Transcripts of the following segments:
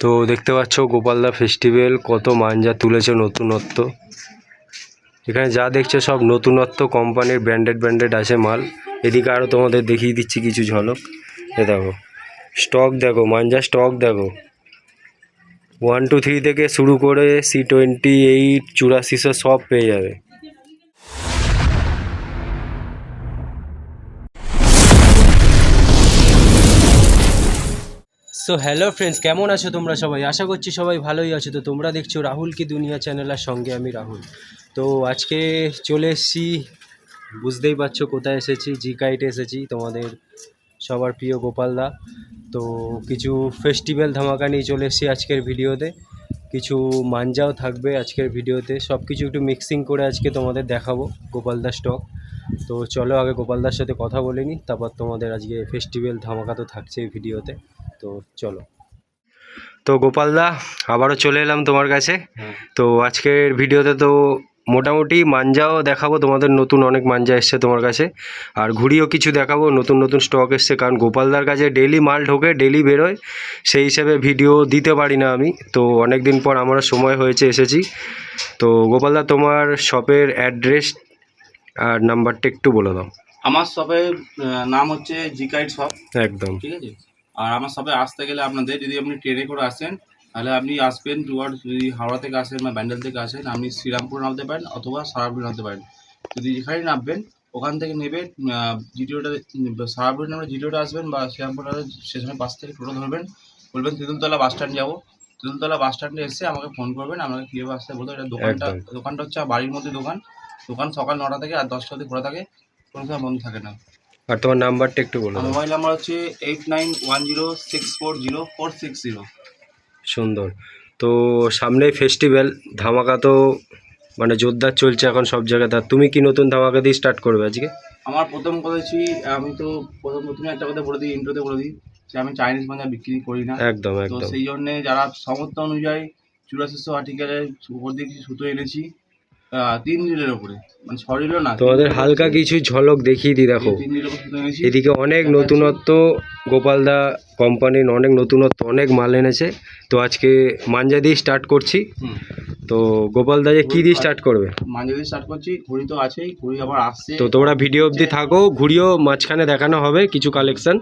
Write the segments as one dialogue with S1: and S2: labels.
S1: তো দেখতে পাচ্ছ গোপালদা ফেস্টিভ্যাল কত মাঞ্জা তুলেছে নতুনত্ব। এখানে যা দেখছো সব নতুনত্ব কোম্পানির ব্র্যান্ডেড আছে মাল। এদিকে আরও তোমাদের দেখিয়ে দিচ্ছি কিছু ঝলক। এ দেখো স্টক, দেখো মাঞ্জা স্টক দেখো, 1 2 3 থেকে শুরু করে C28 8400 সব পেয়ে যাবে। সো হ্যালো ফ্রেন্ডস, কেমন আছো তোমরা সবাই? আশা করছি সবাই ভালোই আছো। তো তোমরা দেখছো রাহুল কি দুনিয়া চ্যানেলের সঙ্গে আমি রাহুল। তো আজকে চলে এসেছি, বুঝতেই পারছো কোথায় এসেছি, জিকাইটে এসেছি, তোমাদের সবার প্রিয় গোপালদা। তো কিছু ফেস্টিভ্যাল ধামাকা নিয়ে চলে এসেছি আজকের ভিডিওতে, কিছু মাঞ্জাও থাকবে আজকের ভিডিওতে, সব কিছু একটু মিক্সিং করে আজকে তোমাদের দেখাবো গোপালদা স্টক। তো চলো আগে গোপালদার সাথে কথা বলে নিই, তারপর তোমাদের আজকে ফেস্টিভ্যাল ধামাকা তো থাকছে এই ভিডিওতে। তো চলো। তো গোপালদা আবারও চলে এলাম তোমার কাছে। তো আজকের ভিডিওতে তো মোটামুটি মাঞ্জাও দেখাবো তোমাদের, নতুন অনেক মাঞ্জা এসছে তোমার কাছে, আর ঘুড়িও কিছু দেখাবো, নতুন স্টক এসছে। কারণ গোপালদার কাছে ডেলি মাল ঢোকে, ডেলি বেরোয়, সেই হিসেবে ভিডিও দিতে পারি না আমি। তো অনেক দিন পর আমার সময় হয়েছে এসেছি। তো গোপালদা তোমার শপের অ্যাড্রেস আর নাম্বারটা একটু বলে দাও।
S2: আমার শপের নাম হচ্ছে জিকাইট শপ,
S1: একদম
S2: ঠিক আছে। আর আমার শপে আসতে গেলে আপনাদের, যদি আপনি ট্রেনে করে আসেন তাহলে আপনি আসবেন টুয়ার্ড, যদি হাওড়া থেকে আসেন বা ব্যান্ডেল থেকে আসেন, আপনি শ্রীরামপুর নামতে পারেন অথবা সারাপুর নামতে পারেন। যদি যেখানে নামবেন ওখান থেকে নেবে জিটিওটা, সারাপুর নামে জিটিওটা আসবেন, বা শ্রীরামপুর স্টেশনের পাশ থেকে টোটো ধরবেন, বলবেন তেঁতুলতলা বাস স্ট্যান্ড যাবো। তেঁতুলতলা বাস স্ট্যান্ডে এসে আমাকে ফোন করবেন, আমাকে কীভাবে আসতে বলতে। এটা দোকানটা হচ্ছে আমার বাড়ির মধ্যে দোকান সকাল 9টা থেকে আর 10টা অবধি খোলা থাকে, কোনো সময় বন্ধ থাকে না।
S1: আর তোমার নাম্বারটা একটু বলো।
S2: মোবাইল নাম্বার হচ্ছে 8910640460।
S1: সুন্দর। তো সামনে ফেস্টিভ্যাল ধামাকা তো মানে জোরদার চলছে এখন সব জায়গায়। তা তুমি কি নতুন ধামাকা দিয়ে স্টার্ট করবে আজকে?
S2: আমার প্রথম করেছি, আমি তো প্রথমে একটা কথা বলে দিই, ইন্ট্রোতে বলে দিই যে আমি চাইনিজ মাঞ্জা বিক্রি করি না।
S1: একদম
S2: তো
S1: একদম।
S2: সেই জন্যে যারা সামর্থ্য অনুযায়ী 8400 আর্টিকেলের উপর দিয়ে কিছু সুতো এনেছি, 3 রিলের ওপরে, মানে 6 রিলও না,
S1: তোমাদের হালকা কিছু ঝলক দেখিয়ে দিই। দেখো
S2: 3 রিলের ওপর সুতো এনেছি।
S1: এদিকে অনেক নতুনত্ব, গোপালদা কোম্পানির অনেক নতুনত্ব, অনেক মাল এনেছে। তো আজকে মাঞ্জা দিয়ে স্টার্ট করছি। তো গোপালদা যে কী দিয়ে স্টার্ট করবে?
S2: মাঞ্জা দিয়ে স্টার্ট করছি, ঘড়ি তো আছেই, ঘড়ি আবার আসছে।
S1: তো তোমরা ভিডিও অবধি থাকো, ঘুরিও মাঝখানে দেখানো হবে কিছু কালেকশন।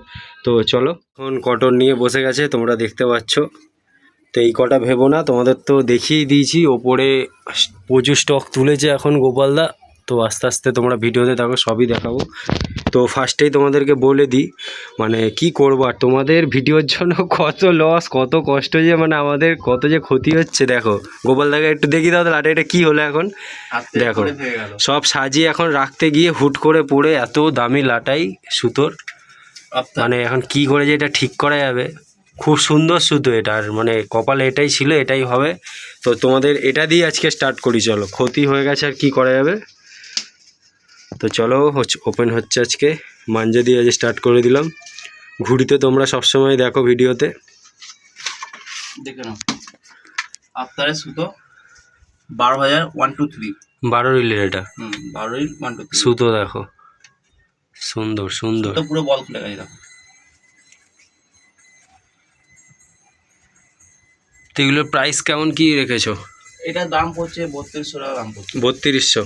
S1: তো চলো, এখন কটন নিয়ে বসে গেছে তোমরা দেখতে পাচ্ছ। তো এই কটা ভেবো না, তোমাদের তো দেখিয়েই দিয়েছি, ওপরে প্রচুর স্টক তুলেছে এখন গোপালদা। তো আস্তে আস্তে তোমরা ভিডিওতে দেখো, সবই দেখাবো। তো ফার্স্টেই তোমাদেরকে বলে দিই, মানে কি করবো আর, তোমাদের ভিডিওর জন্য কত লস, কত কষ্ট, যে মানে আমাদের কত যে ক্ষতি হচ্ছে। দেখো গোপালদাকে একটু দেখিয়ে দাও তাহলে, এটা কি হলো এখন। দেখো সব সাজিয়ে এখন রাখতে গিয়ে হুট করে পড়ে এত দামি লাটাই সুতোর, মানে এখন কি করে যে এটা ঠিক করা যাবে। খুব সুন্দর সুতো এটা, আর মানে কপালে এটাই ছিল, এটাই হবে। তো তোমাদের এটা দিয়ে আজকে স্টার্ট করি, চলো। ক্ষতি হয়ে গেছে আর কি করা যাবে। তো চলো ওপেন হচ্ছে আজকে, মাঞ্জা দিয়ে আজ স্টার্ট করে দিলাম। ঘুড়িতে তোমরা সবসময় দেখো ভিডিওতে,
S2: দেখে নাও। আফতারের সুতো 12,123,
S1: 12 রিলের এটা।
S2: 12,123
S1: সুতো দেখো, সুন্দর সুন্দর,
S2: পুরো বল খুলে গেছে দেখো।
S1: তো এগুলোর প্রাইস কেমন কি রেখেছো?
S2: এটার দাম পড়ছে 3200 টাকা দাম পড়ছে।
S1: 3200।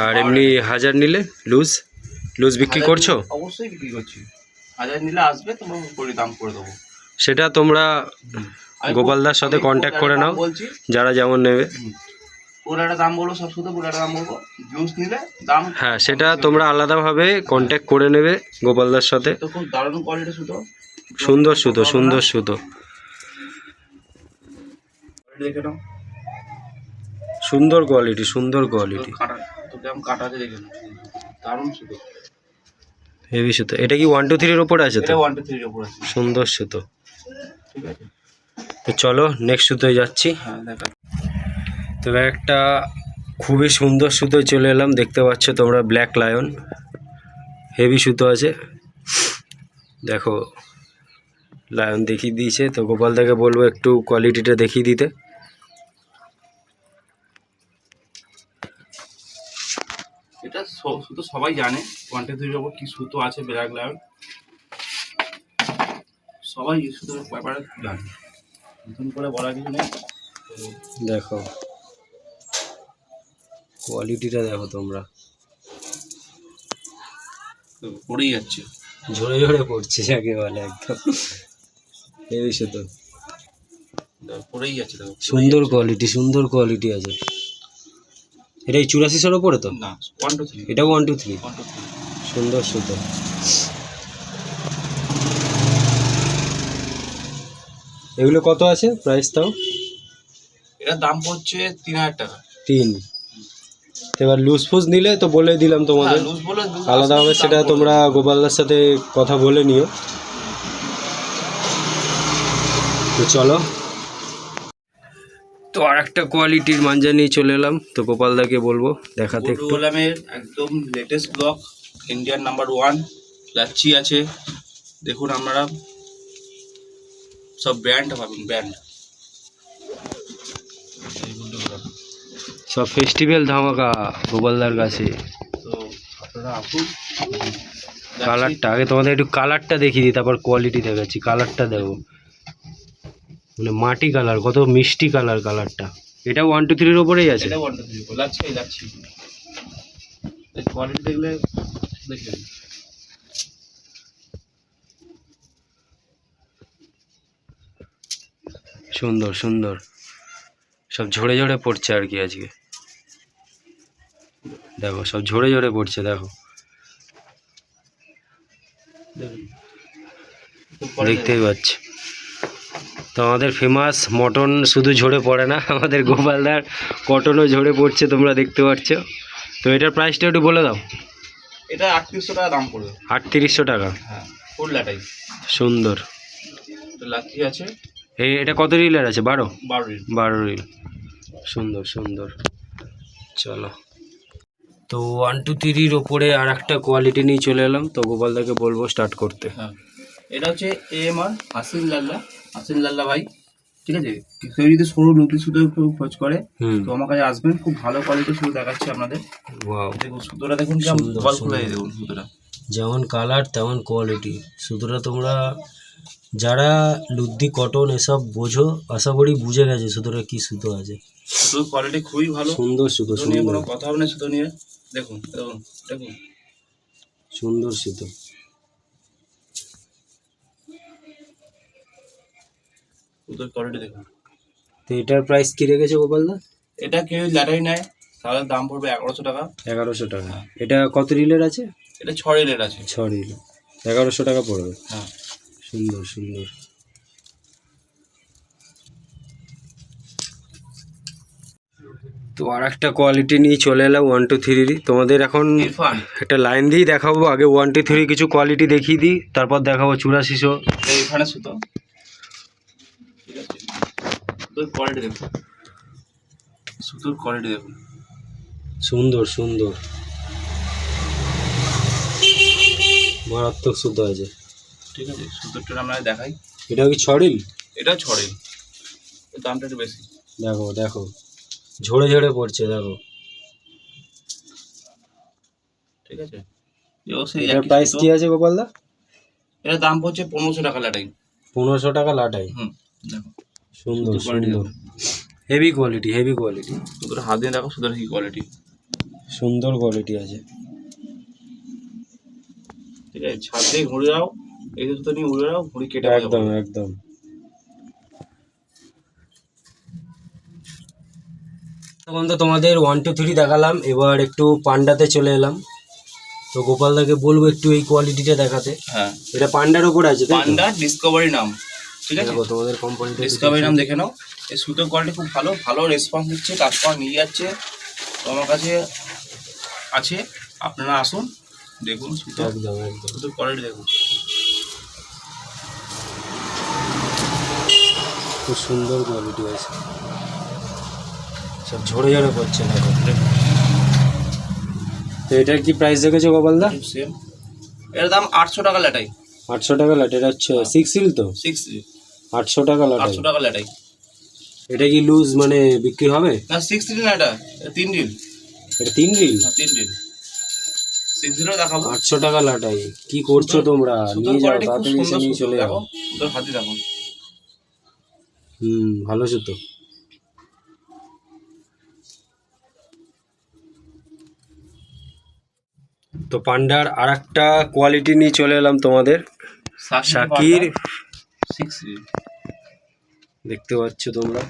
S1: আর এমনি 1000 নিলে লুজ বিক্রি করছো?
S2: অবশ্যই বিক্রি করছি, 1000 নিলে আসবে, তোমার করে দাম করে দেবো।
S1: সেটা তোমরা গোপালদার সাথে কন্ট্যাক্ট করে নাও, যারা যেমন নেবে।
S2: পুরো একটা দাম বলবো, সব শুধু পুরো একটা দাম বলবো, জুস নিলে দাম,
S1: হ্যাঁ সেটা তোমরা আলাদাভাবে কন্ট্যাক্ট করে নেবে গোপালদার সাথে।
S2: তো খুব দারুণ কোয়ালিটির সুতো,
S1: সুন্দর সুতো,
S2: দেখে নাও,
S1: সুন্দর কোয়ালিটি।
S2: কাটা তো কেমন কাটা আছে দেখে নাও, দারুণ সুতো,
S1: হেভি সুতো। এটা কি 1 2 3 এর উপরে আছে? তো
S2: 1 2 3 এর উপর আছে,
S1: সুন্দর সুতো।
S2: ঠিক আছে।
S1: তো চলো নেক্সট সুতোয় যাচ্ছি।
S2: হ্যাঁ দেখা।
S1: তো একটা খুবই সুন্দর সুতোয় চলে এলাম, দেখতে পাচ্ছ তোমরা, ব্ল্যাক লায়ন, হেভি সুতো আছে। দেখো লায়ন দেখিয়ে দিয়েছে, তো গোপালদাকে বলবো একটু কোয়ালিটিটা দেখিয়ে দিতে।
S2: এটা সুতো সবাই জানে, 1 2 3 এর উপর কি সুতো আছে, ব্ল্যাক লায়ন, সবাই এই সুতোর ব্যাপারে জানে। নতুন করে বলার কিছু নেই।
S1: দেখো কোয়ালিটিটা দেখো তোমরা,
S2: তো পড়েই যাচ্ছে।
S1: ঝরে ঝরে পড়ছে যাকে বলে, একদম এই সুতো।
S2: পড়েই যাচ্ছে দেখো,
S1: সুন্দর কোয়ালিটি, সুন্দর কোয়ালিটি আছে। এটা এই 8400 ওপরে তো?
S2: না 1 2 3,
S1: এটাও 1 2 3।
S2: 1 2 3।
S1: সুন্দর সুতো। এগুলো কত আছে প্রাইস তাও?
S2: এটার দাম পড়ছে 3000 টাকা।
S1: 3। এবার লুজ ফুজ নিলে তো বলে দিলাম তোমাদের,
S2: লুজ বলে
S1: আলাদা হবে, সেটা তোমরা গোপালদার সাথে কথা বলে নিও। তো চলো, তো আর একটা কোয়ালিটির মাঞ্জা নিয়ে চলে এলাম, তো গোপালদাকে বলবো দেখাতে একটু।
S2: গোলামের একদম latest block, Indian number 1 lassi আছে। দেখুন আপনারা সব ব্র্যান্ড পাবেন, ব্র্যান্ড
S1: সব ফেস্টিভ্যাল ধামাকা গোপালদার কাছে।
S2: তো আপনারা আসুন।
S1: কালারটা আগে তোমাদের একটু কালারটা দেখিয়ে দিই, তারপর কোয়ালিটি দেখাচ্ছি। কালারটা দেখো, মানে মাটি কালার, কত মিষ্টি কালার কালারটা। এটা 1 2 3 ওপরেই আছে।
S2: এটা 1 2 3 লাচ্ছি, লাচ্ছি কোয়ালিটি দেখলে দেখেন।
S1: সুন্দর সুন্দর, সব ঝরে ঝরে পড়ছে আর কি আজকে। দেখো সব ঝরে ঝরে পড়ছে, দেখো দেখতেই পাচ্ছি। তো আমাদের ফেমাস মটন শুধু ঝরে পড়ে না, আমাদের গোপালদার কটনও ঝরে পড়ছে, তোমরা দেখতে পাচ্ছ। তো এটার প্রাইসটা একটু বলে দাও।
S2: এটা 3800 টাকা দাম পড়বে।
S1: 3800 টাকা।
S2: হ্যাঁ, ফুল লাটাই।
S1: সুন্দর।
S2: এটা লাচ্ছি আছে।
S1: এটা কত রিলের আছে? 12
S2: রিল।
S1: 12 রিল। সুন্দর সুন্দর। চলো, তো 1 2 3 ওপরে আর একটা কোয়ালিটি নিয়ে চলে এলাম, তো গোপালদাকে বলবো স্টার্ট করতে।
S2: হ্যাঁ, এটা হচ্ছে AMR হাসিন লাল্লা, হাসিন লাল্লা ভাই। ঠিক আছে, কেউ যদি সরু লুটি সুতো কেউ খোঁজ করে তো আমার কাছে আসবেন, খুব ভালো কোয়ালিটির সুতো দেখাচ্ছি আপনাদের।
S1: ওয়াও,
S2: দেখুন সুতোটা দেখুন কেমন বল খুলে দেখুন সুতোটা,
S1: যেমন কালার তেমন কোয়ালিটি। সুতোটা তোমরা যারা লুদ্দি কটন এসব বোঝো, আশা করি বুঝে গেছে সুতোটা কি সুতো আছে।
S2: সুতোর কোয়ালিটি খুবই ভালো,
S1: সুন্দর সুতো,
S2: সুতো নিয়ে
S1: সুন্দর
S2: কোনো কথা হবে না। সুতো নিয়ে দেখুন দেখুন দেখুন,
S1: সুন্দর সুতো।
S2: সুতোর কোয়ালিটি দেখুন।
S1: তো এটার প্রাইস কি রেখেছে গোপালদা?
S2: এটা কেউ ল্যাটাই নেয় তাহলে দাম পড়বে 1100 টাকা।
S1: 1100 টাকা। এটা কত রিলের আছে?
S2: এটা 6 রিলের আছে।
S1: 6 রিল, 1100 টাকা পড়বে।
S2: হ্যাঁ,
S1: সুন্দর সুন্দর। তো আর একটা কোয়ালিটি নিয়ে চলে এলাম 1 2 3। তোমাদের এখন
S2: ইরফান
S1: একটা লাইন দিয়েই দেখাবো, আগে 1 2 3 কিছু কোয়ালিটি দেখিয়ে দিই, তারপর দেখাবো 8400।
S2: এইখানে সুতো, ঠিক আছে, সুতোর কোয়ালিটি দেখুন, সুতোর কোয়ালিটি দেখুন।
S1: সুন্দর সুন্দর, মারাত্মক সুতো আছে।
S2: ঠিক আছে, সুতোরটা আমরা দেখাই।
S1: এটাও কি 6 রিল?
S2: এটা 6 রিল, এর দামটা একটু বেশি।
S1: দেখো দেখো ঝরে ঝরে পড়ছে, দেখো।
S2: ঠিক আছে, এও সেই
S1: এটার
S2: একই
S1: প্রাইস
S2: সুতো।
S1: কি আছে গোপালদা?
S2: এর দাম পড়ছে 1500 টাকা লাটাই।
S1: 1500 টাকা লাটাই।
S2: দেখো
S1: সুন্দর
S2: সুতোর quality
S1: সুন্দর,
S2: দেখো।
S1: Heavy quality, heavy quality.
S2: সুতোটা হাত দিয়ে দেখো, সুতোর কি কোয়ালিটি।
S1: সুন্দর কোয়ালিটি আছে।
S2: ঠিক আছে, ছাদ দিয়ে ঘুরে যাও, এই সুতো নিয়ে ঘুরে যাও, ঘুড়ি কেটে
S1: একদম একদম। তখন তো তোমাদের 1 2 3 দেখালাম, এবার একটু পান্ডাতে চলে এলাম। তো গোপালদাকে বলবো একটু এই কোয়ালিটিটা দেখাতে।
S2: হ্যাঁ,
S1: এটা পান্ডার ওপর আছে, তাই তো?
S2: পান্ডা ডিসকভারি নাম। ঠিক আছে,
S1: দেখো তোমাদের কোম্পানিটা
S2: ডিসকভারি নাম দেখে নাও। এই সুতোর কোয়ালিটি খুব ভালো, ভালো রেসপন্স দিচ্ছে, কাস্টমার নিয়ে যাচ্ছে। তো আমার কাছে আছে, আপনারা আসুন দেখুন সুতো,
S1: একদম একদম।
S2: সুতোর কোয়ালিটি দেখুন।
S1: খুব সুন্দর কোয়ালিটি আছে, সব ঝরে ঝরে পড়ছে না। তো এটার কি প্রাইস রেখেছো গোপালদা?
S2: সেম, এর দাম 800 টাকা লাটাই।
S1: 800 টাকা লাট। এটা হচ্ছে 6 সিল তো?
S2: 6
S1: 800 টাকা লাট।
S2: 800 টাকা লাটাই।
S1: এটা কি লুজ মানে বিক্রি হবে?
S2: না 6 রিল না, এটা 3 রিল।
S1: এটা 3 রিল?
S2: না 3 রিল, 6 রিলও দেখাবো।
S1: 800 টাকা লাটাই। কি করছো তোমরা?
S2: সুতোর
S1: নিয়ে যাও,
S2: কোয়ালিটি খুব
S1: তাড়াতাড়ি এসে
S2: সুন্দর
S1: নিয়ে
S2: সুতো,
S1: চলে যাও।
S2: দেখো সুতোর হাতে দেখো।
S1: ভালো সুতো। তো পান্ডার আর একটা কোয়ালিটি নিয়ে চলে এলাম তোমাদের, শাকির
S2: 6 রিল।
S1: দেখতে পাচ্ছ তোমরা,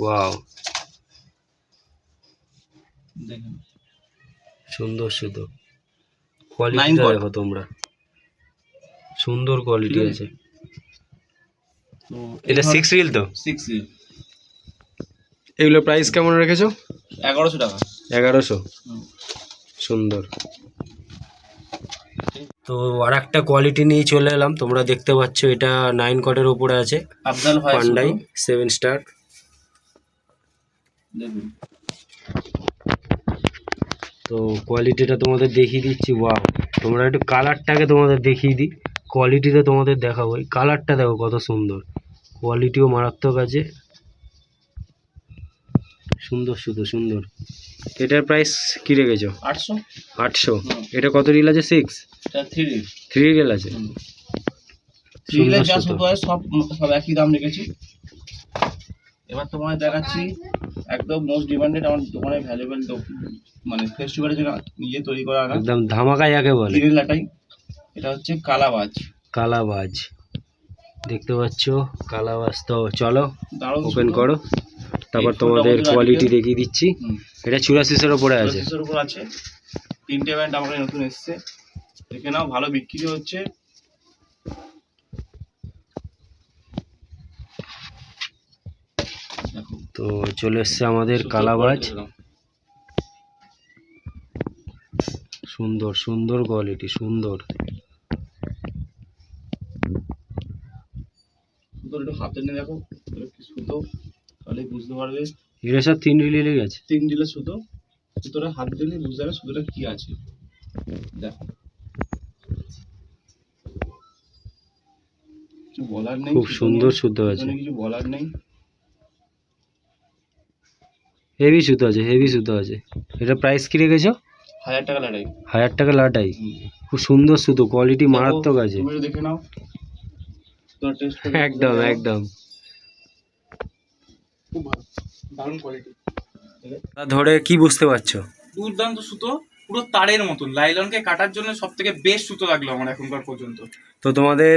S1: ওয়াও
S2: দেখেন
S1: সুন্দর সুতো, কোয়ালিটি দেখো তোমরা, সুন্দর কোয়ালিটি আছে।
S2: তো
S1: এটা 6 রিল তো?
S2: 6 রিল।
S1: এগুলো প্রাইস কেমন রেখেছো?
S2: 1100 টাকা।
S1: 1100।
S2: হুম।
S1: সুন্দর। তো আর একটা কোয়ালিটি নিয়ে চলে এলাম, তোমরা দেখতে পাচ্ছ এটা 9 কটের উপরে আছে,
S2: আফজাল ভাই
S1: পান্ডাই 7 স্টার।
S2: দেখুন
S1: তো কোয়ালিটিটা তোমাদের দেখিয়ে দিচ্ছি। ওয়াও, তোমরা একটু কালারটাকে তোমাদের দেখিয়ে দিই, কোয়ালিটিটা তোমাদের দেখাবো। এই কালারটা দেখো কত সুন্দর, কোয়ালিটিও মারাত্মক আছে, সুন্দর সুতো সুন্দর। এটার প্রাইস কি রেখেছো?
S2: 800।
S1: 800। এটা কত রিল আছে? 6।
S2: এটা 3 রিল।
S1: 3 রিল আছে।
S2: 3 রিলের যা
S1: সুতো।
S2: সুতো হয় সব সব একই দাম রেখেছি। এবার তোমায় দেখাচ্ছি একদম মোস্ট ডিমান্ডেড আমার দোকানে ভ্যালুয়েবল, মানে ফেস্টিভ্যালের জন্য নিজে তৈরি করা আনা
S1: একদম ধামাকা যাকে বলে।
S2: গ্রিল লাটাই। এটা হচ্ছে কালাবাজ।
S1: কালাবাজ দেখতে পাচ্ছ, কালাবাজ। তো চলো
S2: দারুণ
S1: ওপেন
S2: সুতো।
S1: করো, তারপর
S2: 8
S1: তোমাদের
S2: ফুট
S1: কোয়ালিটি
S2: double
S1: দেখিয়ে দিচ্ছি।
S2: হুম।
S1: এটা 84-এর ওপরে আছে।
S2: 85 এর উপর আছে। 3টে ব্যান্ড আমাদের নতুন এসেছে, দেখে নাও, ভালো বিক্রি হচ্ছে। দেখো
S1: তো চলে এসছে আমাদের
S2: সুতোর
S1: কালাবাজ,
S2: quality দেখো।
S1: সুন্দর সুন্দর কোয়ালিটি, সুন্দর।
S2: সুতোর একটু হাতে নিয়ে দেখো এটা কি সুতো, তাহলে বুঝতে পারবে।
S1: এটা সব 3 রিলেরই আছে।
S2: 3 ডিলের সুতো, সুতোটা হাত দিলে বুঝতে পারবে সুতোটা কি আছে। দেখো কিছু বলার নেই,
S1: খুব
S2: সুতো
S1: সুন্দর
S2: নিয়ে।
S1: সুতো আছে,
S2: সুতো নিয়ে কিছু বলার নেই।
S1: হেভি সুতো আছে, হেভি সুতো আছে। এটা প্রাইস কি রেখেছো?
S2: 1000 টাকা লাটাই।
S1: 1000 টাকা লাটাই।
S2: হুম।
S1: খুব সুন্দর সুতো, কোয়ালিটি
S2: দেখো,
S1: মারাত্মক আছে।
S2: তুমি একটু দেখে নাও, সুতোর টেস্ট করে
S1: একদম
S2: বুঝতে পারবে।
S1: একদম
S2: খুব ভালো, দারুণ কোয়ালিটি।
S1: তা ধরে কি বুঝতে পারছো?
S3: দুর্দান্ত সুতো, পুরো তারের মতন। লাইলনকে কাটার জন্য সব থেকে বেস্ট সুতো লাগলো আমার এখনকার পর্যন্ত।
S1: তো তোমাদের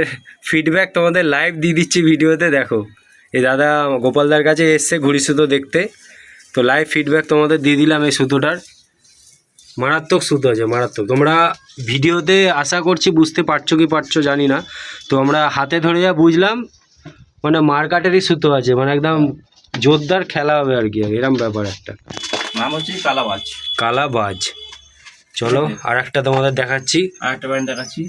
S1: ফিডব্যাক তোমাদের লাইভ দিয়ে দিচ্ছি ভিডিওতে। দেখো এই দাদা গোপালদার কাছে এসছে ঘুড়ি সুতো দেখতে, তো লাইভ ফিডব্যাক তোমাদের দিয়ে দিলাম এই সুতোটার। মারাত্মক সুতো আছে, মারাত্মক। তোমরা ভিডিওতে আশা করছি বুঝতে পারছো কি পারছো জানি না, তো আমরা হাতে ধরে যা বুঝলাম, মানে মার্কাটেরই সুতো আছে, মানে একদম জোরদার খেলা হবে আর কি, এরম ব্যাপার একটা।
S2: নাম হচ্ছে কালাবাজ।
S1: কালাবাজ। চলো আর একটা তোমাদের দেখাচ্ছি।
S2: আর একটা ব্যান্ড দেখাচ্ছি।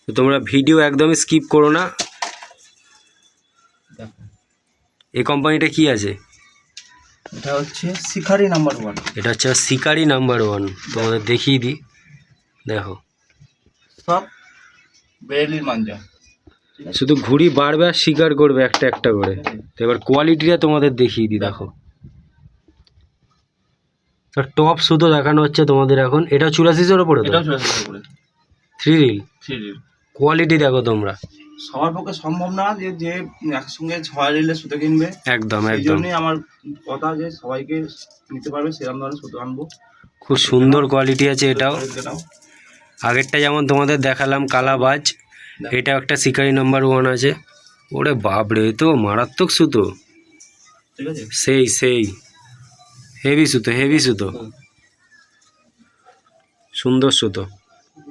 S1: তো তোমরা ভিডিও একদমই স্কিপ করো না।
S2: দেখো
S1: এই কোম্পানিটা কি আছে?
S2: এটা হচ্ছে শিকারি নাম্বার 1।
S1: এটা হচ্ছে শিকারি নাম্বার 1। তোমাদের দেখিয়ে দিই, দেখো
S2: সব বেরেলির মাঞ্জা।
S1: শুধু ঘুড়ি বাড়বে আর শিকার করবে একটা একটা করে। তো এবার কোয়ালিটিটা তোমাদের দেখিয়ে দিই, দেখো টপ সুতো দেখানো হচ্ছে তোমাদের এখন। এটা 84-এর ওপরে তো?
S2: এটাও চলে আসবে করে
S1: 3 রিল।
S2: 3 রিল।
S1: কোয়ালিটি দেখো তোমরা,
S2: সবার পক্ষে সম্ভব না যে যে একসঙ্গে 6 রিলের সুতো কিনবে।
S1: একদম
S2: এই
S1: একদম।
S2: জন্যই আমার কথা যে সবাইকে নিতে পারবে সেরকম ধরনের সুতো আনবো।
S1: খুব সুন্দর কোয়ালিটি আছে এটাও।
S2: এটাও
S1: আগেরটা যেমন তোমাদের দেখালাম কালাবাজ, এটা একটা শিকারি নাম্বার 1 আছে। ওরে বাপরে, এ তো মারাত্মক সুতো,
S2: ঠিক আছে।
S1: সেই সেই হেভি সুতো, হেভি সুতো, সুন্দর সুতো,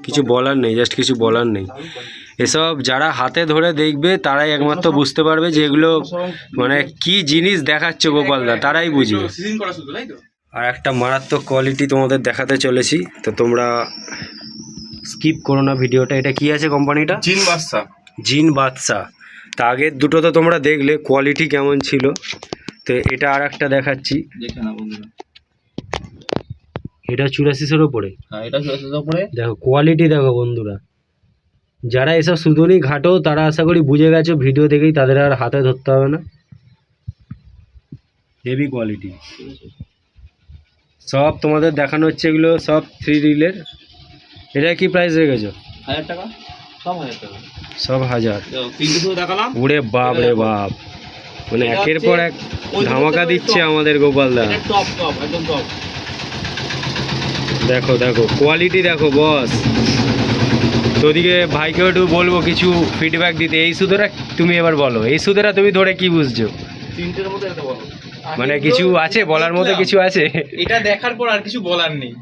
S1: কিছু বলার নেই, জাস্ট কিছু বলার নেই। এসব যারা হাতে ধরে দেখবে তারাই একমাত্র বুঝতে পারবে যে এগুলো মানে কি জিনিস দেখাচ্ছে গোপালদা, তারাই বুঝবে।
S3: সিজন করা সুতো, তাই তো?
S1: আর একটা মারাত্মক কোয়ালিটি তোমাদের দেখাতে চলেছি, তো তোমরা স্কিপ করো না ভিডিওটা। এটা কি আছে কোম্পানিটা?
S2: জিন বাদশা।
S1: জিন বাদশা। তা আগের দুটো তো তোমরা দেখলে কোয়ালিটি কেমন ছিল, তো এটা আর একটা দেখাচ্ছি।
S2: দেখে না বন্ধুরা,
S1: এটা 84-এর ওপরে।
S2: হ্যাঁ এটা চলে আসার পরে
S1: দেখো কোয়ালিটি দেখো বন্ধুরা, যারা এসব সুতোনি ঘাটো তারা আশা করি বুঝে গেছো ভিডিও দেখেই, তাদের আর হাতে ধরতে হবে না। Heavy quality. সব তোমাদের দেখানো হচ্ছে, এগুলো সব 3 রিলের। এটা কি প্রাইস রেখেছো?
S2: 1000 টাকা, সব 1000 টাকা।
S1: সব 1000।
S2: তিনটে শুধু দেখালাম।
S1: ওরে বাপ রে বাপ, মানে
S2: এটা
S1: একের
S2: হচ্ছে
S1: পর এক ধামাকা দিচ্ছে আমাদের গোপালদা।
S2: এটা টপ টপ একদম টপ।
S1: দেখো দেখো কোয়ালিটি দেখো বস। তো ওদিকে ভাইকেও একটু বলবো কিছু ফিডব্যাক দিতে। এই সুতোটা তুমি এবার বলো, এই সুতোটা তুমি ধরে কি বুঝছো?
S2: তিনটের মধ্যে এটা বলো।
S1: মানে কিছু আছে বলার মতো, কিছু আছে?
S3: এটা দেখার পর আর কিছু বলার নেই।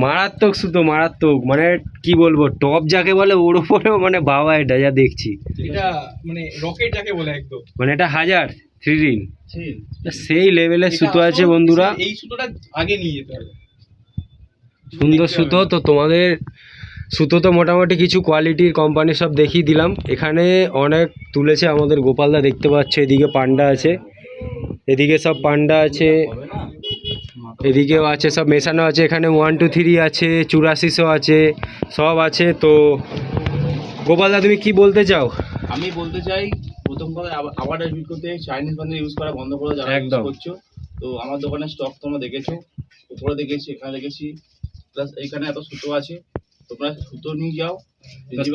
S1: মারাত্মক সুতো, মারাত্মক, মানে কি বলবো, টপ যাকে বলে ওর উপরেও মানে বাবা, এটা যা দেখছি
S3: এটা মানে রকেট যাকে বলে একদম।
S1: মানে এটা 1000 3 রিল,
S2: ঠিক।
S1: সেই লেভেলের সুতো আছে বন্ধুরা।
S3: এই সুতোটা আগে নিয়ে যেতে হবে।
S1: সুন্দর সুতো। তো তোমাদের সুতো তো মোটামুটি কিছু কোয়ালিটির কোম্পানি সব দেখিয়ে দিলাম। এখানে অনেক তুলেছে আমাদের গোপালদা, দেখতে পাচ্ছ। এদিকে পান্ডা আছে, এদিকে সব পান্ডা আছে, এদিকেও আছে, সব মেশানো আছে। এখানে 1 2 3 আছে, 8400 আছে, সব আছে। তো গোপালদা তুমি কি বলতে চাও?
S2: আমি বলতে চাই, প্রথম কথা আবার রিপিট করতে, চাইনিজ বান্ডেল ইউজ করা বন্ধ করে যারা ইউজ
S1: একদম।
S2: করছো। তো আমার দোকানের স্টক তোমরা দেখেছো, উপরে দেখেছি, এখানে দেখেছি, প্লাস এখানে এত সুতো আছে, তোমরা সুতো নিয়ে যাও।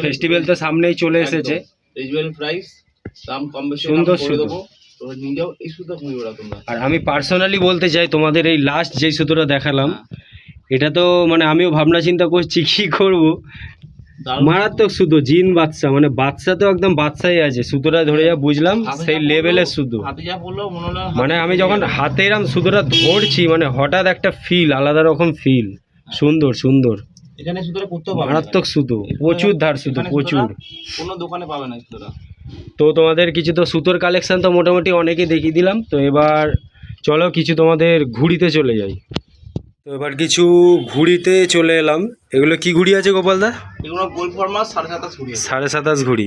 S1: ফেস্টিভ্যাল তো সামনেই চলে এসেছে,
S2: রিজনেবল প্রাইস, দাম কম বেশি
S1: সুন্দর
S2: করে
S1: সুতো।
S2: দেবো, তোমরা নিয়ে যাও। এই সুতো খুঁজে বেড়াও তোমরা।
S1: আর আমি পার্সোনালি বলতে চাই, তোমাদের এই লাস্ট যেই সুতোটা দেখালাম, এটা তো মানে আমিও ভাবনা চিন্তা করছি কি করব।
S2: দারুণ।
S1: মারাত্মক সুতো, জিন বাদশা, মানে বাদশা তো একদম বাদশাই আছে। সুতোটা ধরে যা বুঝলাম
S2: হাতে
S1: সেই
S2: যা
S1: লেভেলের
S2: পড়লো,
S1: সুতো।
S2: হাতে যা পড়লো মনে হলো
S1: মানে আমি যখন হাতে এরম সুতোটা ধরছি, মানে হঠাৎ একটা ফিল, আলাদা রকম ফিল। সুন্দর সুন্দর,
S2: এখানে সুতোটা করতেও পাবে না।
S1: মারাত্মক সুতো, প্রচুর ধার সুতো,
S2: এখানে
S1: প্রচুর।
S2: সুতোটা কোনো দোকানে পাবে না সুতোটা।
S1: তো তোমাদের কিছু তো সুতোর কালেকশন তো মোটামুটি অনেকই দেখিয়ে দিলাম। তো এবার চলো কিছু তোমাদের ঘুড়িতে চলে যাই। তো এবার কিছু ঘুড়িতে চলে এলাম। এগুলো কি ঘুড়ি আছে গোপালদা?
S2: এগুলো গোল ফরমাস 27.5 ঘুরিয়ে।
S1: 27.5 ঘুড়ি,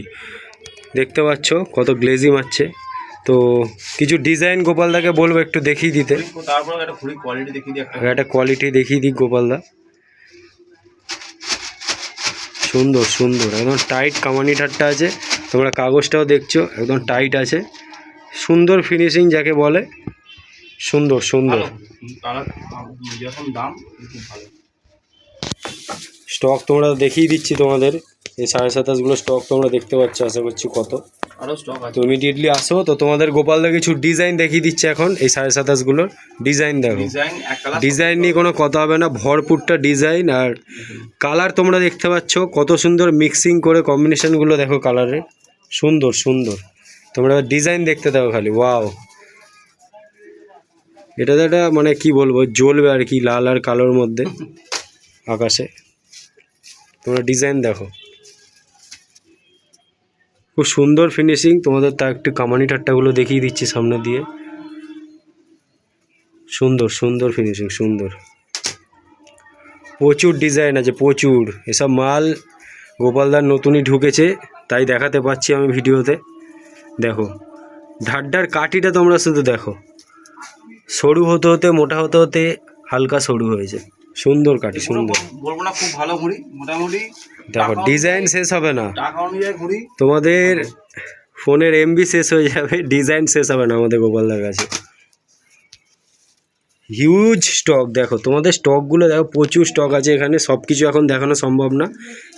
S1: দেখতে পাচ্ছ কত গ্লেজি মারছে। তো কিছু ডিজাইন গোপালদাকে বলবো একটু দেখিয়ে দিতে।
S2: তারপর একটা ঘুড়ি কোয়ালিটি দেখিয়ে দিই একটা।
S1: একটা কোয়ালিটি দেখিয়ে দিই গোপালদা। সুন্দর সুন্দর, একদম টাইট কামানি ঠাট্টা আছে। তোমরা কাগজটাও দেখছো, একদম টাইট আছে। সুন্দর ফিনিশিং যাকে বলে, সুন্দর সুন্দর।
S2: কালার যখন দাম খুব ভালো।
S1: স্টক তোমরা দেখিয়ে দিচ্ছি তোমাদের। এই 27.5গুলো স্টক তোমরা দেখতে পাচ্ছ, আশা করছি কত।
S2: আরো স্টক আছে।
S1: তো ইমিডিয়েটলি আসো। তো তোমাদের গোপালদা কিছু ডিজাইন দেখিয়ে দিচ্ছে এখন। এই 27.5গুলোর ডিজাইন দেখো।
S2: ডিজাইন এক কালার,
S1: ডিজাইন নিয়ে কোনো কথা হবে না, ভরপুরটা ডিজাইন। আর কালার তোমরা দেখতে পাচ্ছ কত সুন্দর মিক্সিং করে, কম্বিনেশনগুলো দেখো কালারের, সুন্দর সুন্দর। তোমরা ডিজাইন দেখতে দাও খালি, ওয়াও। এটা তো একটা মানে কি বলবো, জ্বলবে আর কি, লাল আর কালোর মধ্যে আকাশে। তোমরা ডিজাইন দেখো, খুব সুন্দর ফিনিশিং। তোমাদের তা একটু কামানি ঠাট্টাগুলো দেখিয়ে দিচ্ছি সামনে দিয়ে। সুন্দর সুন্দর ফিনিশিং, সুন্দর। প্রচুর ডিজাইন আছে, প্রচুর। এসব মাল গোপালদার নতুনই ঢুকেছে, তাই দেখাতে পাচ্ছি আমি ভিডিওতে। দেখো ঢাড্ডার কাঠিটা তোমরা শুধু দেখো, সরু হতে হতে মোটা হতে হতে হালকা সরু হয়েছে। সুন্দর কাঠি, সুন্দর।
S2: বলবো না খুব ভালো ঘুড়ি, মোটামুটি
S1: দেখো ডিজাইন শেষ হবে না,
S2: টাকা অনুযায়ী ঘুড়ি।
S1: তোমাদের ফোনের এমবি শেষ হয়ে যাবে, ডিজাইন শেষ হবে না আমাদের গোপালদার কাছে। হিউজ স্টক, দেখো তোমাদের স্টকগুলো দেখো, প্রচুর স্টক আছে এখানে। সব কিছু এখন দেখানো সম্ভব না,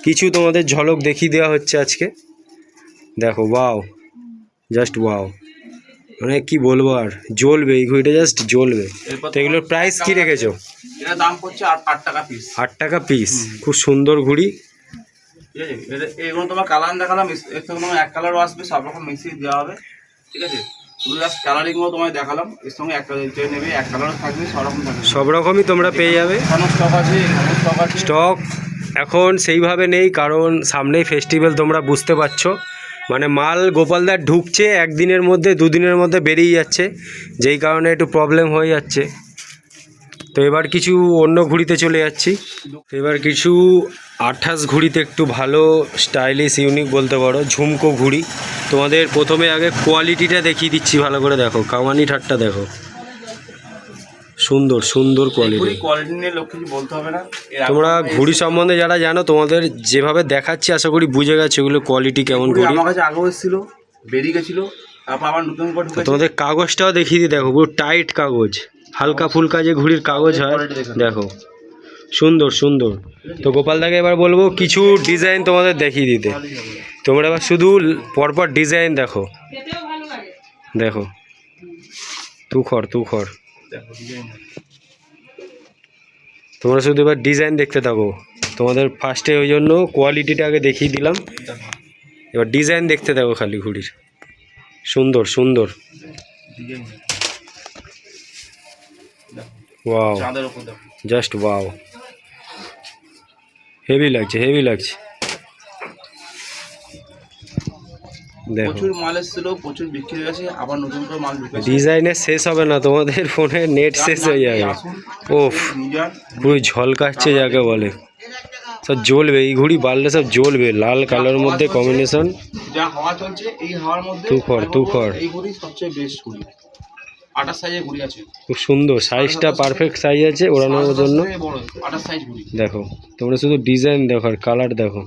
S1: কিছু তোমাদের ঝলক দেখিয়ে দেওয়া হচ্ছে আজকে। দেখো ওয়াও, জাস্ট ওয়াও, মানে কি বলবো আর, জ্বলবে এই ঘড়িটা, জাস্ট জ্বলবে।
S2: এরপর
S1: তো এগুলোর প্রাইস কি রেখেছো?
S2: এটা দাম পড়ছে 8 টাকা পিস।
S1: 8 টাকা পিস, খুব সুন্দর ঘুড়ি।
S2: ঠিক আছে, এগুলো তোমার কালার দেখালাম, এর সঙ্গে তোমার এক কালারও আসবে, সব রকম মিক্সি দেওয়া হবে। ঠিক আছে, শুধু জাস্ট কালারিংগুলো তোমায় দেখালাম। এর সঙ্গে একটা যে নেবে এক কালারও থাকবে, সব রকম থাকবে,
S1: সব রকমই তোমরা পেয়ে যাবে।
S2: এখানে স্টক আছে, এখানে স্টক আছে।
S1: স্টক এখন সেইভাবে নেই, কারণ সামনেই ফেস্টিভ্যাল, তোমরা বুঝতে পারছো। মানে মাল গোপালদার ঢুকছে একদিনের মধ্যে, দুদিনের মধ্যে বেরিয়ে যাচ্ছে, যেই কারণে একটু প্রবলেম হয়ে যাচ্ছে। তো এবার কিছু অন্য ঘুড়িতে চলে যাচ্ছি। এবার কিছু 28 ঘুড়িতে একটু ভালো স্টাইলিশ ইউনিক বলতে পারো, ঝুমকো ঘুড়ি। তোমাদের প্রথমে আগে কোয়ালিটিটা দেখিয়ে দিচ্ছি, ভালো করে দেখো, কামানি ঠাট্টা দেখো, সুন্দর সুন্দর কোয়ালিটি।
S2: কোয়ালিটি নিয়ে লোক কিছু বলতে হবে না।
S1: তোমরা ঘুড়ি সম্বন্ধে যারা জানো, তোমাদের যেভাবে দেখাচ্ছি আশা করি বুঝে গেছো এগুলো কোয়ালিটি কেমন ঘুড়ি।
S2: আমার কাছে আগেও এসেছিল, বেরিয়ে গেছিল, তারপর আবার নতুন করে ঢুকেছে।
S1: তোমাদের কাগজটাও দেখিয়ে দিই, দেখো পুরো টাইট কাগজ, হালকা ফুলকা যে ঘুড়ির কাগজ হয়, দেখো সুন্দর সুন্দর। তো গোপালদাকে এবার বলবো কিছু ডিজাইন তোমাদের দেখিয়ে দিতে। তোমরা এবার শুধু পরপর ডিজাইন দেখো, দেখো তুখর তুখর, তোমরা শুধু এবার ডিজাইন দেখতে থাকো। তোমাদের ফার্স্টে ওই জন্য কোয়ালিটিটা আগে দেখিয়ে দিলাম, এবার ডিজাইন দেখতে থাকো খালি ঘুড়ির। সুন্দর সুন্দর, ওয়াও,
S2: চাঁদের উপর দেখো।
S1: জাস্ট ওয়াও, হেভি লাগছে হেভি লাগছে। দেখো
S2: প্রচুর মাল এসেছিল, প্রচুর বিক্রি হয়ে গেছে, আবার নতুন করে মাল ঢুকেছে।
S1: ডিজাইনের শেষ হবে না, তোমাদের ফোনে নেট শেষ হয়ে যাবে। ওফ, পুরো ঝলকাচ্ছে যাকে বলে, সব জ্বলবে। এই ঘুড়ি বাড়লে সব জ্বলবে, লাল কালার মধ্যে কম্বিনেশন।
S2: যা হাওয়া চলছে এই হাওয়ার মধ্যে
S1: তুখর তুখর,
S2: এই ঘুড়ি সবচেয়ে বেস্ট ঘুড়ি। 28 সাইজের ঘুড়ি আছে,
S1: খুব সুন্দর, সাইজটা পারফেক্ট সাইজ আছে ওড়ানোর জন্য।
S2: 28 সাইজ ঘুড়ি।
S1: দেখো তোমরা শুধু ডিজাইন দেখো আর কালার দেখো,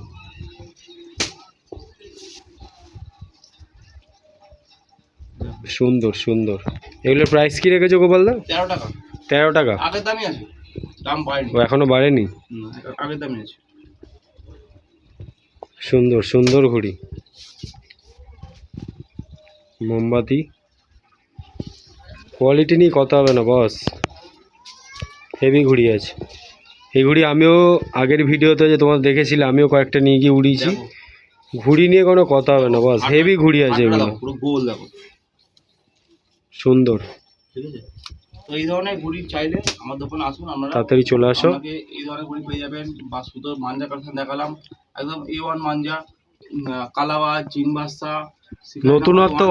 S1: সুন্দর সুন্দর। এগুলোর প্রাইস কি রেখেছো গোপালদা?
S2: 13 টাকা।
S1: 13 টাকা?
S2: আগের দামই আছে, দাম বাড়েনি।
S1: ও এখনো বাড়েনি?
S2: আগের দামই আছে।
S1: সুন্দর সুন্দর ঘুড়ি, মোমবাতি, কোয়ালিটি নিয়ে কথা হবে না বস, হেভি ঘুড়ি আছে। এই ঘুড়ি আমিও আগের ভিডিওতে যে তোমার দেখেছিলে, আমিও কয়েকটা নিয়ে গিয়ে উড়িয়েছি।
S2: দেখো,
S1: ঘুড়ি নিয়ে কোনো কথা হবে না বস, হেভি ঘুড়ি আছে এগুলো,
S2: দেখো, পুরো গোল দেখো,
S1: সুন্দর।
S2: ঠিক আছে। তো এই ধরনের ঘুড়ি চাইলে আমার দোকানে আসুন, আপনারা
S1: তাড়াতাড়ি চলে আসো।
S2: আপনাকে এই ধরনের ঘুড়ি পেয়ে যাবেন। বাসপুতো মাঞ্জা কালেকশন দেখালাম, একদম A1 মাঞ্জা, কালাবাজ, জিনবাসা,
S1: নতুনত্ব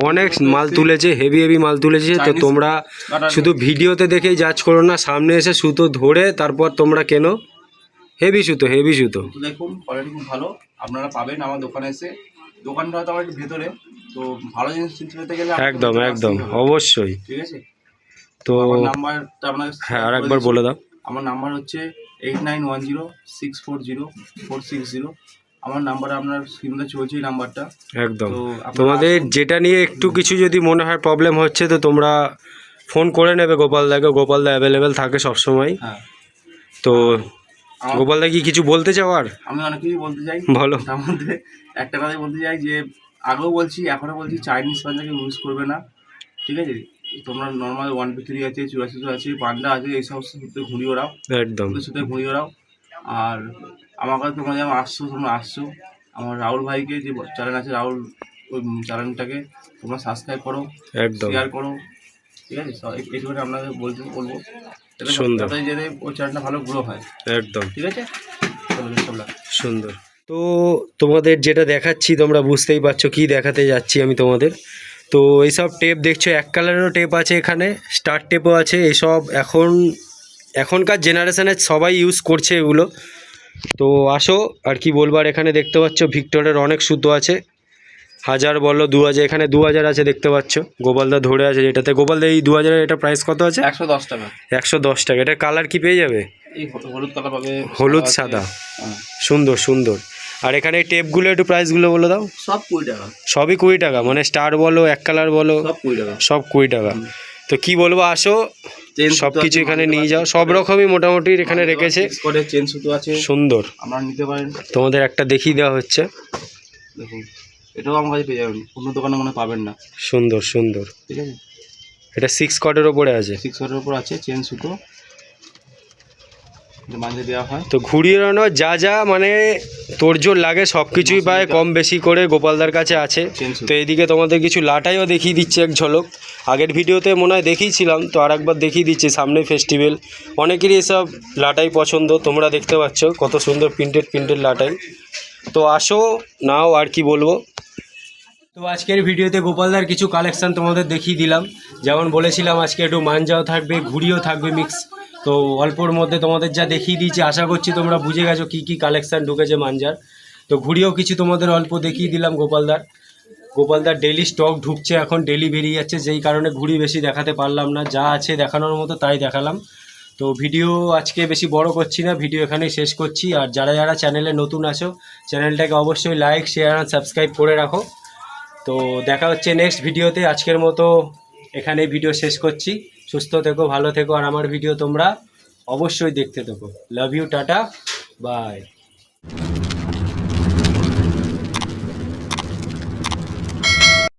S1: অনেক মাল তুলেছে, হেভি হেভি মাল তুলেছে। তো তোমরা শুধু ভিডিওতে দেখেই জাজ করো না, সামনে এসে সুতো ধরে তারপর তোমরা কেনো। হেভি সুতো হেভি সুতো,
S2: তো দেখুন কোয়ালিটি খুব ভালো, আপনারা পাবেন আমার দোকানে এসে। দোকানটা হয়তো আমার একটু ভেতরে, তো ভালো জিনিস পেতে গেলে আপনাকে
S1: একদম
S2: ভেতরে
S1: একদম
S2: আসতেই হবে,
S1: অবশ্যই।
S2: ঠিক আছে।
S1: তো
S2: আমার নাম্বারটা আপনাকে
S1: হ্যাঁ আর একবার বলে দাও।
S2: আমার নাম্বার হচ্ছে 8910640460। আমার নাম্বারে আপনার স্ক্রিনে চলছে এই নাম্বারটা।
S1: একদম,
S2: তো আপনারা
S1: তোমাদের
S2: আসুন।
S1: যেটা নিয়ে একটু কিছু যদি মনে হয় প্রবলেম হচ্ছে, তো তোমরা ফোন করে নেবে গোপালদাকে, গোপালদা অ্যাভেলেবেল থাকে সবসময়।
S2: হ্যাঁ,
S1: তো
S2: আমার-
S1: গোপালদা কি কিছু বলতে চাও আর?
S2: আমি অনেক কিছু বলতে চাই,
S1: বলো।
S2: তার মধ্যে একটা কথাই বলতে চাই যে আগেও বলছি এখনও বলছি, চাইনিজ পাঞ্জাকে ইউজ করবে না, ঠিক আছে। তোমরা নর্মাল 153 আছে, 84 আছে, পান্ডা আছে, এই সমস্ত সুতো ঘুড়ি ওড়াও,
S1: একদম
S2: সুতো ঘুড়ি ওড়াও। আর আমার কাছে তোমরা যেমন আসছো, তোমরা আসছো, আমার রাহুল ভাইকে যে চ্যানেল আছে, রাহুল ওই চ্যানেলটাকে তোমরা সাবস্ক্রাইব করো,
S1: একদম
S2: শেয়ার করো, ঠিক আছে। এইটুকুনি আপনাদের বলবো,
S1: সুন্দর।
S2: যাতে যাতে ওই চ্যানেলটা ভালো গ্রো হয়,
S1: একদম
S2: ঠিক আছে। চলো,
S1: সুন্দর। তো তোমাদের যেটা দেখাচ্ছি তোমরা বুঝতেই পারছো কি দেখাতে যাচ্ছি আমি তোমাদের। তো এইসব টেপ দেখছো, এক কালারেরও টেপ আছে এখানে, স্টার টেপও আছে। এইসব এখনকার জেনারেশনের সবাই ইউজ করছে এগুলো। তো আসো, আর কি বলবো। আর এখানে দেখতে পাচ্ছ ভিক্টরের অনেক সুতো আছে, 1000 বলো 2000, এখানে 2000 আছে দেখতে পাচ্ছ। গোপালদা ধরে আছে যেটাতে। গোপালদা এই 2000-এর এটা প্রাইস কত আছে?
S2: 110 টাকা।
S1: 110 টাকা। এটা কালার কি পেয়ে যাবে?
S2: এই হলুদ কালার পাবে,
S1: হলুদ
S2: আছে।
S1: সাদা,
S2: হ্যাঁ।
S1: সুন্দর সুন্দর। আর এখানে এই টেপগুলো একটু প্রাইসগুলো বলে দাও।
S2: সব 20 টাকা।
S1: সবই 20 টাকা, মানে স্টার বলো, এক কালার বলো,
S2: সব 20 টাকা।
S1: সব 20 টাকা। তো কি বলবো, আসো সব কিছু এখানে নিয়ে যাও, সব রকমই মোটামুটি এখানে রেখেছে।
S2: করে চেন সুতো আছে,
S1: সুন্দর।
S2: আপনারা নিতে পারেন।
S1: তোমাদের একটা দেখিয়ে দেওয়া হচ্ছে,
S2: দেখুন এটাও আমার কাছে পেয়ে যাবেন, অন্য দোকানে মনে হয় পাবেন না,
S1: সুন্দর সুন্দর।
S2: ঠিক আছে।
S1: এটা 6 কটের ওপরে আছে,
S2: 6 এর উপর আছে, চেন সুতো মাঝে দেওয়া হয়।
S1: তো ঘুড়ি ওড়ানো যা যা মানে তোড়জোড় লাগে সব কিছুই পায় কম বেশি করে গোপালদার কাছে আছে।
S2: চেন সুতো।
S1: তো এইদিকে তোমাদের কিছু লাটাইও দেখিয়ে দিচ্ছে এক ঝলক, আগের ভিডিওতে মনে হয় দেখিয়েছিলাম, তো আর একবার দেখিয়ে দিচ্ছি। সামনে ফেস্টিভ্যাল, অনেকেরই এসব লাটাই পছন্দ, তোমরা দেখতে পাচ্ছ কত সুন্দর প্রিন্টেড লাটাই। তো আসো নাও, আর কি বলবো। তো আজকের ভিডিওতে গোপালদার কিছু কালেকশান তোমাদের দেখিয়ে দিলাম। যেমন বলেছিলাম আজকে একটু মাঞ্জাও থাকবে, ঘুড়িও থাকবে মিক্স। তো অল্পর মধ্যে তোমাদের যা দেখিয়ে দিয়েছি, আশা করছি তোমরা বুঝে গেছো কী কী কালেকশান ঢুকেছে মাঞ্জার। তো ঘুড়িও কিছু তোমাদের অল্প দেখিয়ে দিলাম। গোপালদার ডেলি স্টক ঢুকছে, এখন ডেলি বেরিয়ে যাচ্ছে, যেই কারণে ঘুড়ি বেশি দেখাতে পারলাম না, যা আছে দেখানোর মতো তাই দেখালাম। তো ভিডিও আজকে বেশি বড় করছি না, ভিডিও এখানেই শেষ করছি। আর যারা যারা চ্যানেলে নতুন আছো, চ্যানেলটাকে অবশ্যই লাইক, শেয়ার আর সাবস্ক্রাইব করে রাখো। তো দেখা হচ্ছে নেক্সট ভিডিওতে। আজকের মতো এখানে ভিডিও শেষ করছি। সুস্থ থেকো, ভালো থেকো, আর আমার ভিডিও তোমরা অবশ্যই দেখতে থেকো। Love you, tata, by.